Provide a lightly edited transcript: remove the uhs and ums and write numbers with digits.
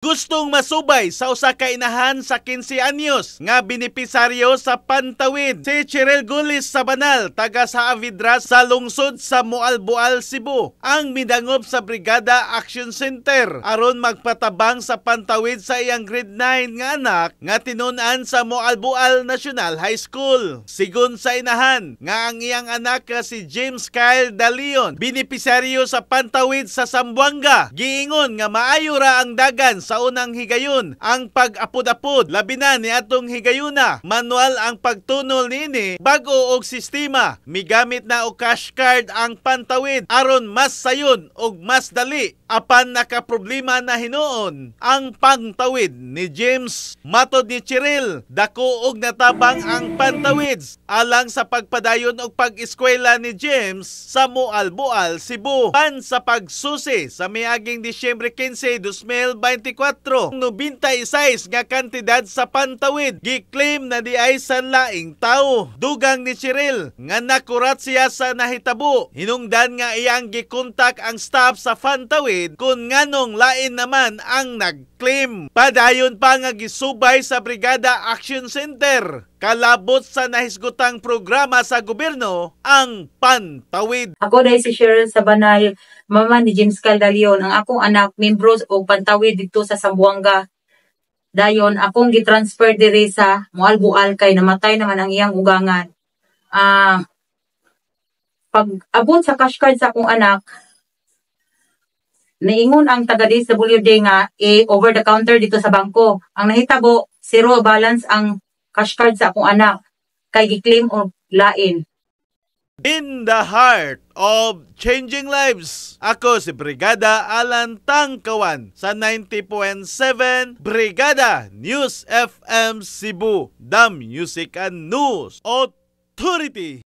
Gustong masubay sa usa ka inahan sa 15 anyos nga benepisaryo sa pantawid. Si Cheryl Gulis sa Banal, taga sa Avidra sa lungsod sa Moalboal, Cebu, ang midangop sa Brigada Action Center aron magpatabang sa pantawid sa iyang grade 9 nga anak nga tinun-an sa Moalboal National High School. Sigon sa inahan nga ang iyang anak si James Kyle Dalion, benepisaryo sa pantawid sa Zamboanga, giingon nga maayo ra ang dagan sa unang higayon ang pag-apod-apod, labi na ni atong higayuna. Manual ang pagtunol niini bag-o og sistema. Migamit na og cash card ang pantawid aron mas sayon og mas dali apan nakaproblema na hinuon ang pangtawid ni James. Matod ni Cheryl, dako og natabang ang pantawid alang sa pagpadayon og pag-eskwela ni James sa Moalboal, Cebu. Pan sa pagsusi sa miaging Disyembre 15, 2024, 96 nga kantidad sa pantawid giklaim na di ay sanlaing tao. Dugang ni Cheryl nga nakurat siya sa nahitabo. Hinungdan nga iyang gikontak ang staff sa pantawid kung nganong lain naman ang nagklaim. Padayon pa nga gisubay sa Brigada Action Center kalabot sa nahisgutang programa sa gobyerno ang pantawid. Ako dahil si Cheryl sa Banal, mama ni James Caldalion, ang akong anak, membros o pantawid dito sa Zamboanga. Dayon, akong gitransfer diri sa Moalboal kay namatay naman ang iyang ugangan. Pag abot sa cash card sa akong anak, naingon ang taga-DSWD nga over the counter dito sa bangko. Ang nahitabo, zero balance ang cash card sa akong anak kay giklaim og lain. In the heart of changing lives, ako si Brigada Alan Tangkawan sa 90.7 Brigada News FM Cebu, the Music and News Authority.